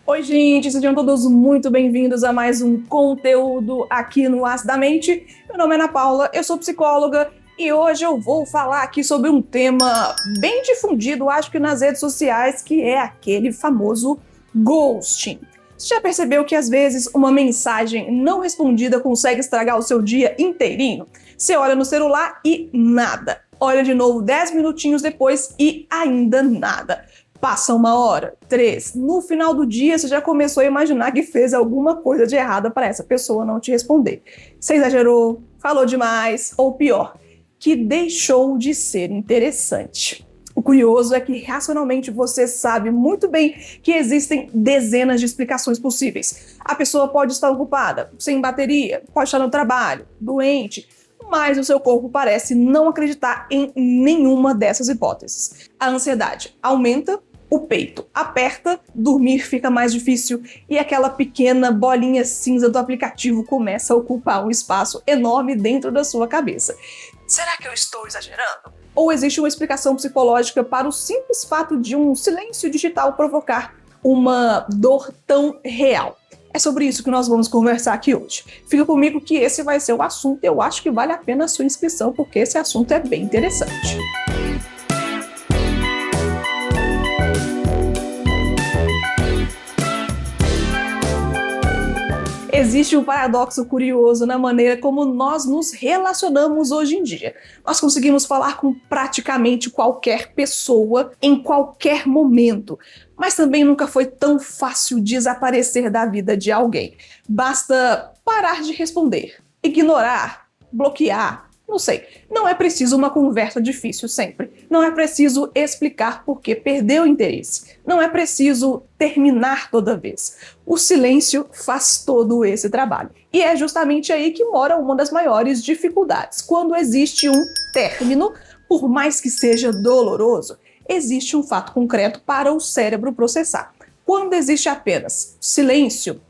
Oi, gente, sejam todos muito bem-vindos a mais um conteúdo aqui no Acidamente. Meu nome é Ana Paula, eu sou psicóloga e hoje eu vou falar aqui sobre um tema bem difundido, acho que nas redes sociais, que é aquele famoso ghosting. Você já percebeu que às vezes uma mensagem não respondida consegue estragar o seu dia inteirinho? Você olha no celular e nada. Olha de novo 10 minutinhos depois e ainda nada. Passa 1 hora, 3. No final do dia, você já começou a imaginar que fez alguma coisa de errada para essa pessoa não te responder. Você exagerou, falou demais, ou pior, que deixou de ser interessante. O curioso é que, racionalmente, você sabe muito bem que existem dezenas de explicações possíveis. A pessoa pode estar ocupada, sem bateria, pode estar no trabalho, doente, mas o seu corpo parece não acreditar em nenhuma dessas hipóteses. A ansiedade aumenta, o peito aperta, dormir fica mais difícil e aquela pequena bolinha cinza do aplicativo começa a ocupar um espaço enorme dentro da sua cabeça. Será que eu estou exagerando? Ou existe uma explicação psicológica para o simples fato de um silêncio digital provocar uma dor tão real? É sobre isso que nós vamos conversar aqui hoje. Fica comigo que esse vai ser o assunto e eu acho que vale a pena a sua inscrição porque esse assunto é bem interessante. Existe um paradoxo curioso na maneira como nós nos relacionamos hoje em dia. Nós conseguimos falar com praticamente qualquer pessoa, em qualquer momento, mas também nunca foi tão fácil desaparecer da vida de alguém. Basta parar de responder, ignorar, bloquear. Não sei, não é preciso uma conversa difícil sempre. Não é preciso explicar por que perdeu o interesse. Não é preciso terminar toda vez. O silêncio faz todo esse trabalho. E é justamente aí que mora uma das maiores dificuldades. Quando existe um término, por mais que seja doloroso, existe um fato concreto para o cérebro processar. Quando existe apenas silêncio,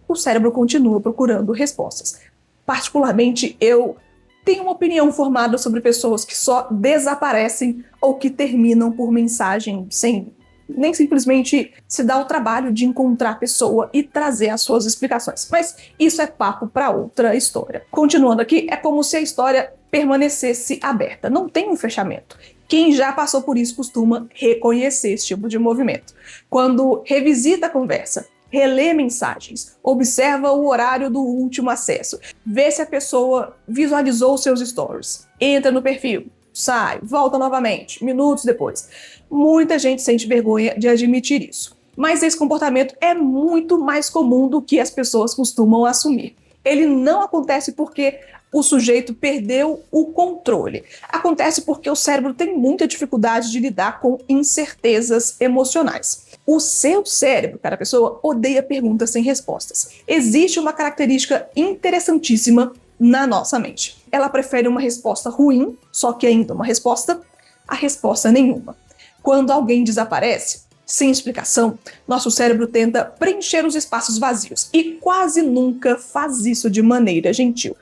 o cérebro continua procurando respostas. Particularmente, eu tenho uma opinião formada sobre pessoas que só desaparecem ou que terminam por mensagem sem nem simplesmente se dar o trabalho de encontrar a pessoa e trazer as suas explicações. Mas isso é papo para outra história. Continuando aqui, é como se a história permanecesse aberta, não tem um fechamento. Quem já passou por isso costuma reconhecer esse tipo de movimento. Quando revisita a conversa, relê mensagens, observa o horário do último acesso, vê se a pessoa visualizou seus stories, entra no perfil, sai, volta novamente, minutos depois. Muita gente sente vergonha de admitir isso, mas esse comportamento é muito mais comum do que as pessoas costumam assumir. Ele não acontece porque o sujeito perdeu o controle. Acontece porque o cérebro tem muita dificuldade de lidar com incertezas emocionais. O seu cérebro, cara, a pessoa odeia perguntas sem respostas. Existe uma característica interessantíssima na nossa mente. Ela prefere uma resposta ruim, só que ainda uma resposta, a resposta nenhuma. Quando alguém desaparece, sem explicação, nosso cérebro tenta preencher os espaços vazios e quase nunca faz isso de maneira gentil.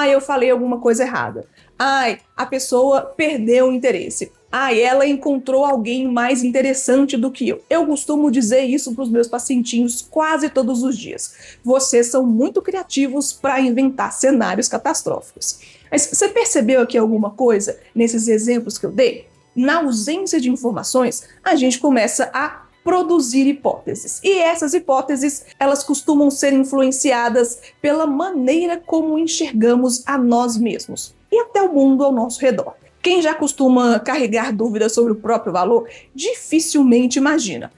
Eu falei alguma coisa errada. A pessoa perdeu o interesse. Ela encontrou alguém mais interessante do que eu. Eu costumo dizer isso para os meus pacientinhos quase todos os dias. Vocês são muito criativos para inventar cenários catastróficos. Mas você percebeu aqui alguma coisa nesses exemplos que eu dei? Na ausência de informações, a gente começa a produzir hipóteses. E essas hipóteses, elas costumam ser influenciadas pela maneira como enxergamos a nós mesmos e até o mundo ao nosso redor. Quem já costuma carregar dúvidas sobre o próprio valor, dificilmente imagina.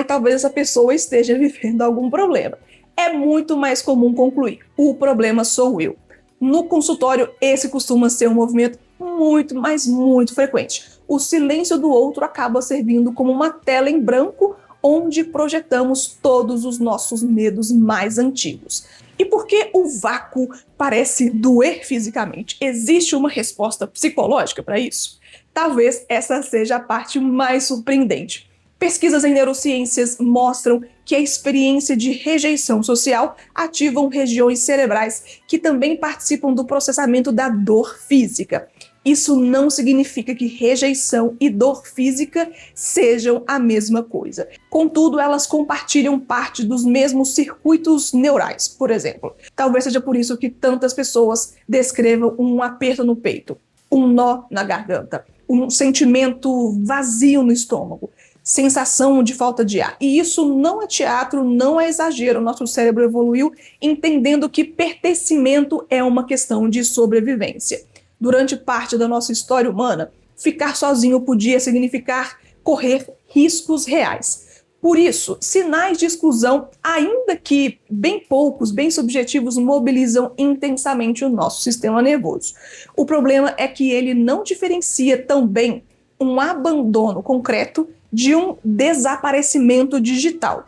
Talvez essa pessoa esteja vivendo algum problema. É muito mais comum concluir: o problema sou eu. No consultório, esse costuma ser um movimento muito, mas muito frequente. O silêncio do outro acaba servindo como uma tela em branco onde projetamos todos os nossos medos mais antigos. E por que o vácuo parece doer fisicamente? Existe uma resposta psicológica para isso? Talvez essa seja a parte mais surpreendente. Pesquisas em neurociências mostram que a experiência de rejeição social ativam regiões cerebrais que também participam do processamento da dor física. Isso não significa que rejeição e dor física sejam a mesma coisa. Contudo, elas compartilham parte dos mesmos circuitos neurais, por exemplo. Talvez seja por isso que tantas pessoas descrevam um aperto no peito, um nó na garganta, um sentimento vazio no estômago, sensação de falta de ar. E isso não é teatro, não é exagero. Nosso cérebro evoluiu entendendo que pertencimento é uma questão de sobrevivência. Durante parte da nossa história humana, ficar sozinho podia significar correr riscos reais. Por isso, sinais de exclusão, ainda que bem poucos, bem subjetivos, mobilizam intensamente o nosso sistema nervoso. O problema é que ele não diferencia tão bem um abandono concreto de um desaparecimento digital.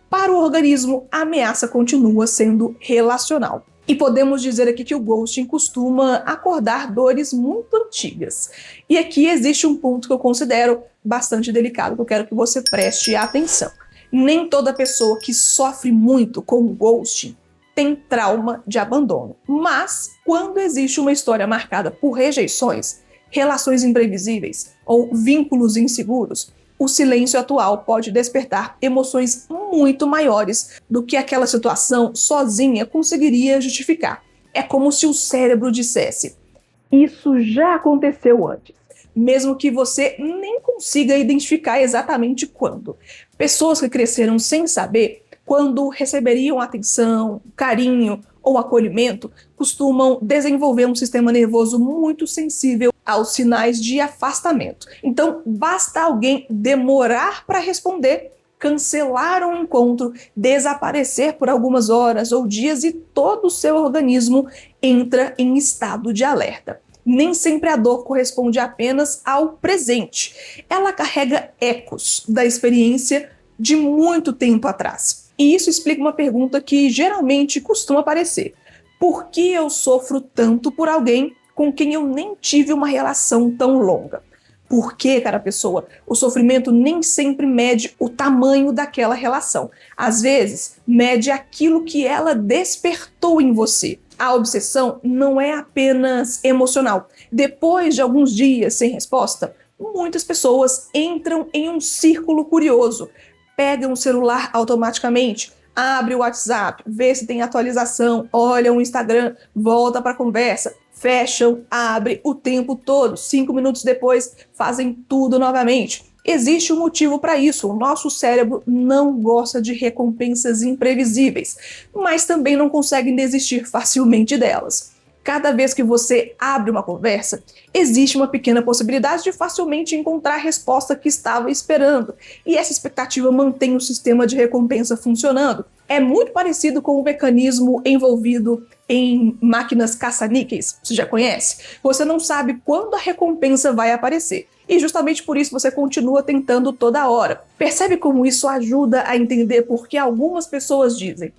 Para o organismo, a ameaça continua sendo relacional. E podemos dizer aqui que o ghosting costuma acordar dores muito antigas. E aqui existe um ponto que eu considero bastante delicado, que eu quero que você preste atenção. Nem toda pessoa que sofre muito com o ghosting tem trauma de abandono. Mas, quando existe uma história marcada por rejeições, relações imprevisíveis ou vínculos inseguros, o silêncio atual pode despertar emoções muito maiores do que aquela situação sozinha conseguiria justificar. É como se o cérebro dissesse: isso já aconteceu antes, mesmo que você nem consiga identificar exatamente quando. Pessoas que cresceram sem saber quando receberiam atenção, carinho ou acolhimento, costumam desenvolver um sistema nervoso muito sensível aos sinais de afastamento. Então, basta alguém demorar para responder, cancelar um encontro, desaparecer por algumas horas ou dias e todo o seu organismo entra em estado de alerta. Nem sempre a dor corresponde apenas ao presente. Ela carrega ecos da experiência de muito tempo atrás. E isso explica uma pergunta que geralmente costuma aparecer: por que eu sofro tanto por alguém com quem eu nem tive uma relação tão longa? Porque, cara pessoa, o sofrimento nem sempre mede o tamanho daquela relação. Às vezes, mede aquilo que ela despertou em você. A obsessão não é apenas emocional. Depois de alguns dias sem resposta, muitas pessoas entram em um círculo curioso. Pegam o celular automaticamente, abre o WhatsApp, vê se tem atualização, olha o Instagram, volta para a conversa, fecham, abre o tempo todo, 5 minutos depois fazem tudo novamente. Existe um motivo para isso. O nosso cérebro não gosta de recompensas imprevisíveis, mas também não consegue desistir facilmente delas. Cada vez que você abre uma conversa, existe uma pequena possibilidade de facilmente encontrar a resposta que estava esperando. E essa expectativa mantém o sistema de recompensa funcionando. É muito parecido com o mecanismo envolvido em máquinas caça-níqueis. Você já conhece? Você não sabe quando a recompensa vai aparecer. E justamente por isso você continua tentando toda hora. Percebe como isso ajuda a entender por que algumas pessoas dizem: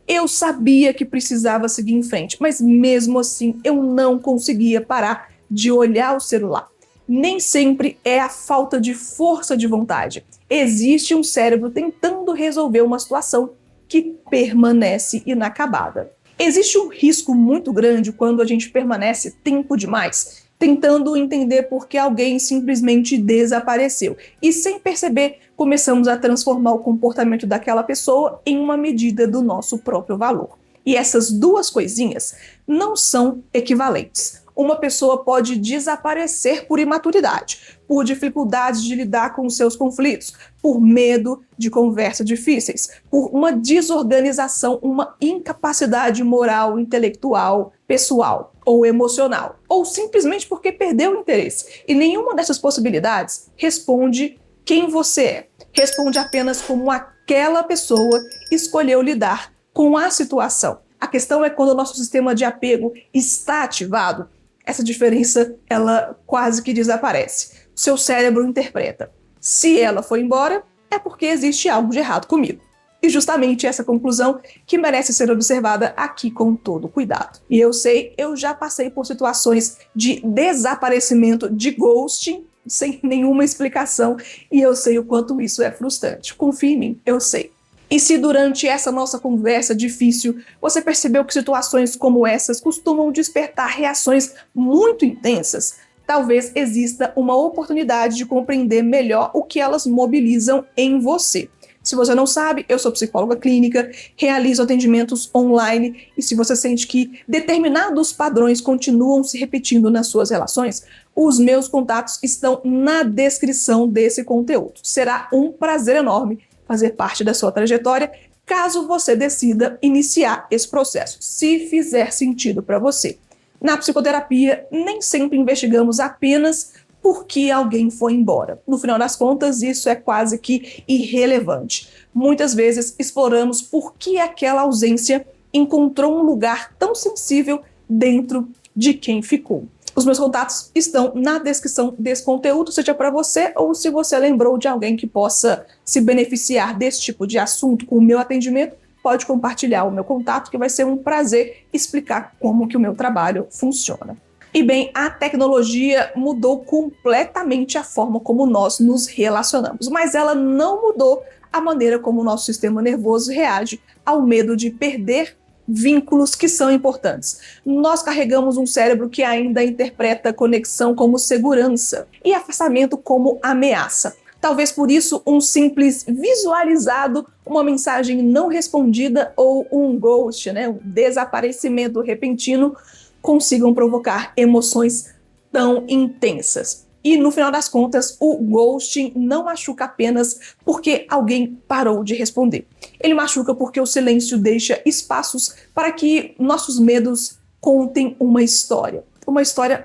eu sabia que precisava seguir em frente, mas mesmo assim eu não conseguia parar de olhar o celular. Nem sempre é a falta de força de vontade. Existe um cérebro tentando resolver uma situação que permanece inacabada. Existe um risco muito grande quando a gente permanece tempo demais tentando entender por que alguém simplesmente desapareceu. E sem perceber, começamos a transformar o comportamento daquela pessoa em uma medida do nosso próprio valor. E essas duas coisinhas não são equivalentes. Uma pessoa pode desaparecer por imaturidade, por dificuldade de lidar com os seus conflitos, por medo de conversas difíceis, por uma desorganização, uma incapacidade moral, intelectual, pessoal ou emocional, ou simplesmente porque perdeu o interesse. E nenhuma dessas possibilidades responde quem você é. Responde apenas como aquela pessoa escolheu lidar com a situação. A questão é quando o nosso sistema de apego está ativado, essa diferença ela quase que desaparece. O seu cérebro interpreta: se ela foi embora, é porque existe algo de errado comigo. E justamente essa conclusão que merece ser observada aqui com todo cuidado. E eu sei, eu já passei por situações de desaparecimento, de ghosting, sem nenhuma explicação, e eu sei o quanto isso é frustrante. Confie em mim, eu sei. E se durante essa nossa conversa difícil você percebeu que situações como essas costumam despertar reações muito intensas, talvez exista uma oportunidade de compreender melhor o que elas mobilizam em você. Se você não sabe, eu sou psicóloga clínica, realizo atendimentos online e se você sente que determinados padrões continuam se repetindo nas suas relações, os meus contatos estão na descrição desse conteúdo. Será um prazer enorme fazer parte da sua trajetória, caso você decida iniciar esse processo, se fizer sentido para você. Na psicoterapia, nem sempre investigamos apenas por que alguém foi embora. No final das contas, isso é quase que irrelevante. Muitas vezes exploramos por que aquela ausência encontrou um lugar tão sensível dentro de quem ficou. Os meus contatos estão na descrição desse conteúdo, seja para você ou se você lembrou de alguém que possa se beneficiar desse tipo de assunto com o meu atendimento, pode compartilhar o meu contato, que vai ser um prazer explicar como que o meu trabalho funciona. E bem, a tecnologia mudou completamente a forma como nós nos relacionamos, mas ela não mudou a maneira como o nosso sistema nervoso reage ao medo de perder vínculos que são importantes. Nós carregamos um cérebro que ainda interpreta conexão como segurança e afastamento como ameaça. Talvez por isso um simples visualizado, uma mensagem não respondida ou um ghost, um desaparecimento repentino, consigam provocar emoções tão intensas. E no final das contas, o ghosting não machuca apenas porque alguém parou de responder. Ele machuca porque o silêncio deixa espaços para que nossos medos contem uma história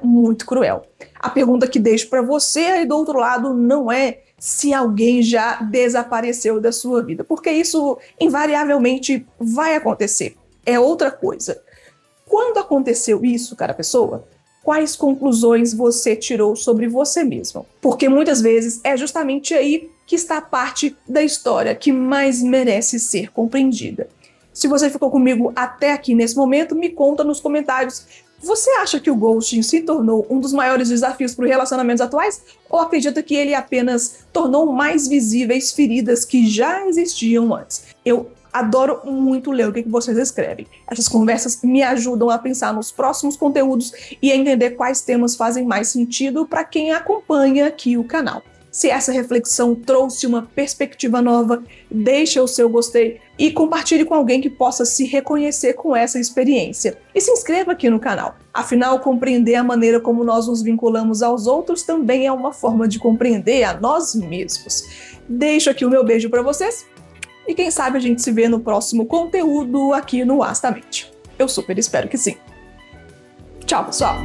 muito cruel. A pergunta que deixo para você aí do outro lado não é se alguém já desapareceu da sua vida, porque isso invariavelmente vai acontecer. É outra coisa. Quando aconteceu isso, cara pessoa, quais conclusões você tirou sobre você mesmo? Porque muitas vezes é justamente aí que está a parte da história que mais merece ser compreendida. Se você ficou comigo até aqui nesse momento, me conta nos comentários. Você acha que o ghosting se tornou um dos maiores desafios para os relacionamentos atuais? Ou acredita que ele apenas tornou mais visíveis feridas que já existiam antes? Eu adoro muito ler o que vocês escrevem. Essas conversas me ajudam a pensar nos próximos conteúdos e a entender quais temas fazem mais sentido para quem acompanha aqui o canal. Se essa reflexão trouxe uma perspectiva nova, deixa o seu gostei e compartilhe com alguém que possa se reconhecer com essa experiência. E se inscreva aqui no canal. Afinal, compreender a maneira como nós nos vinculamos aos outros também é uma forma de compreender a nós mesmos. Deixo aqui o meu beijo para vocês. E quem sabe a gente se vê no próximo conteúdo aqui no Astamente. Eu super espero que sim. Tchau, pessoal!